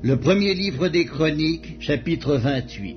Le premier livre des Chroniques, chapitre 28.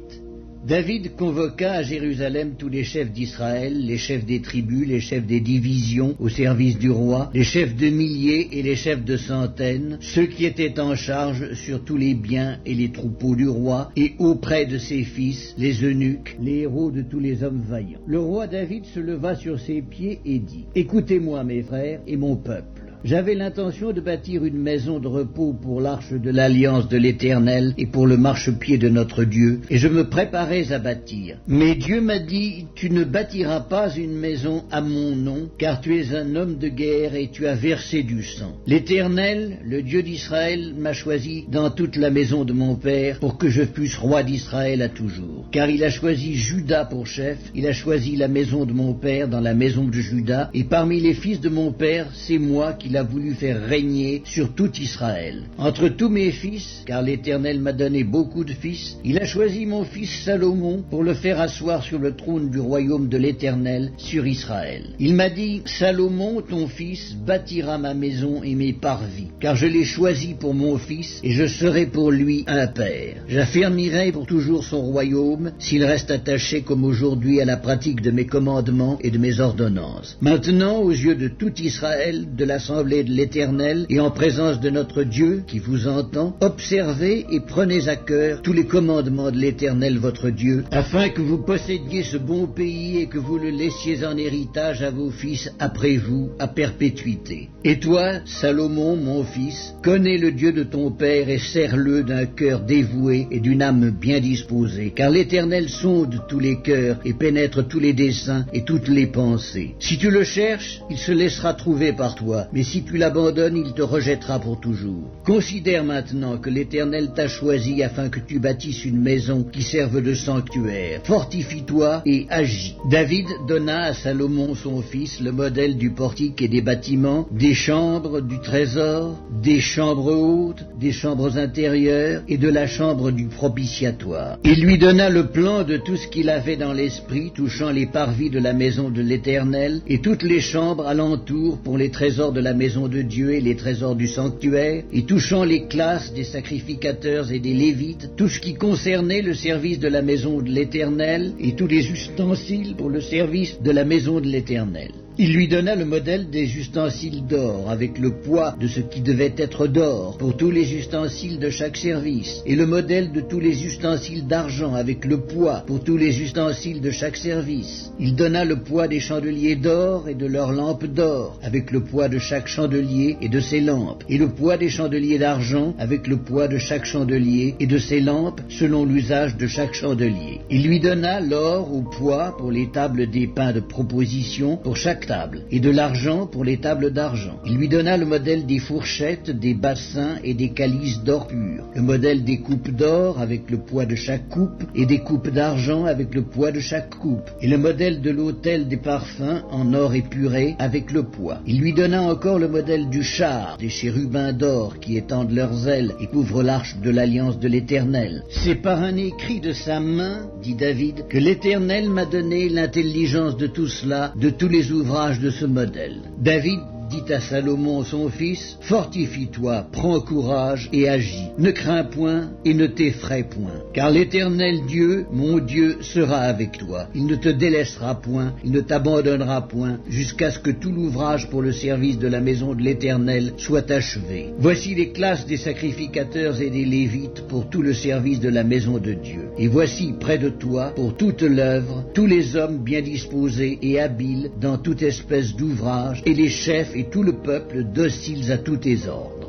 David convoqua à Jérusalem tous les chefs d'Israël, les chefs des tribus, les chefs des divisions au service du roi, les chefs de milliers et les chefs de centaines, ceux qui étaient en charge sur tous les biens et les troupeaux du roi, et auprès de ses fils, les eunuques, les héros de tous les hommes vaillants. Le roi David se leva sur ses pieds et dit : « Écoutez-moi, mes frères et mon peuple. J'avais l'intention de bâtir une maison de repos pour l'arche de l'alliance de l'Éternel et pour le marchepied de notre Dieu, et je me préparais à bâtir. Mais Dieu m'a dit : tu ne bâtiras pas une maison à mon nom, car tu es un homme de guerre et tu as versé du sang. L'Éternel, le Dieu d'Israël, m'a choisi dans toute la maison de mon père pour que je fusse roi d'Israël à toujours. Car il a choisi Juda pour chef, il a choisi la maison de mon père dans la maison de Juda, et parmi les fils de mon père, c'est moi qui a voulu faire régner sur tout Israël. Entre tous mes fils, car l'Éternel m'a donné beaucoup de fils, il a choisi mon fils Salomon pour le faire asseoir sur le trône du royaume de l'Éternel sur Israël. Il m'a dit : Salomon, ton fils, bâtira ma maison et mes parvis, car je l'ai choisi pour mon fils et je serai pour lui un père. J'affermirai pour toujours son royaume s'il reste attaché comme aujourd'hui à la pratique de mes commandements et de mes ordonnances. Maintenant, aux yeux de tout Israël, de l'assemblée de l'Éternel et en présence de notre Dieu qui vous entend, observez et prenez à cœur tous les commandements de l'Éternel votre Dieu, afin que vous possédiez ce bon pays et que vous le laissiez en héritage à vos fils après vous à perpétuité. Et toi, Salomon, mon fils, connais le Dieu de ton père et sers-le d'un cœur dévoué et d'une âme bien disposée, car l'Éternel sonde tous les cœurs et pénètre tous les desseins et toutes les pensées. Si tu le cherches, il se laissera trouver par toi, mais si tu l'abandonnes, il te rejettera pour toujours. Considère maintenant que l'Éternel t'a choisi afin que tu bâtisses une maison qui serve de sanctuaire. Fortifie-toi et agis. David donna à Salomon son fils le modèle du portique et des bâtiments, des chambres du trésor, des chambres hautes, des chambres intérieures et de la chambre du propitiatoire. Il lui donna le plan de tout ce qu'il avait dans l'esprit touchant les parvis de la maison de l'Éternel et toutes les chambres alentour pour les trésors de la maison de Dieu et les trésors du sanctuaire, et touchant les classes des sacrificateurs et des Lévites, tout ce qui concernait le service de la maison de l'Éternel, et tous les ustensiles pour le service de la maison de l'Éternel. Il lui donna le modèle des ustensiles d'or, avec le poids de ce qui devait être d'or, pour tous les ustensiles de chaque service, et le modèle de tous les ustensiles d'argent, avec le poids pour tous les ustensiles de chaque service. Il donna le poids des chandeliers d'or et de leurs lampes d'or, avec le poids de chaque chandelier et de ses lampes, et le poids des chandeliers d'argent, avec le poids de chaque chandelier et de ses lampes, selon l'usage de chaque chandelier. Il lui donna l'or au poids pour les tables des pains de proposition, pour chaque table, et de l'argent pour les tables d'argent. Il lui donna le modèle des fourchettes, des bassins et des calices d'or pur, le modèle des coupes d'or avec le poids de chaque coupe, et des coupes d'argent avec le poids de chaque coupe, et le modèle de l'autel des parfums en or épuré avec le poids. Il lui donna encore le modèle du char, des chérubins d'or qui étendent leurs ailes et couvrent l'arche de l'alliance de l'Éternel. C'est par un écrit de sa main, dit David, que l'Éternel m'a donné l'intelligence de tout cela, de tous les ouvrages de ce modèle. David dit à Salomon son fils : fortifie-toi, prends courage et agis. Ne crains point et ne t'effraie point, car l'Éternel Dieu, mon Dieu, sera avec toi. Il ne te délaissera point, il ne t'abandonnera point, jusqu'à ce que tout l'ouvrage pour le service de la maison de l'Éternel soit achevé. Voici les classes des sacrificateurs et des Lévites pour tout le service de la maison de Dieu. Et voici près de toi, pour toute l'œuvre, tous les hommes bien disposés et habiles dans toute espèce d'ouvrage, et les chefs et tout le peuple dociles à tous tes ordres.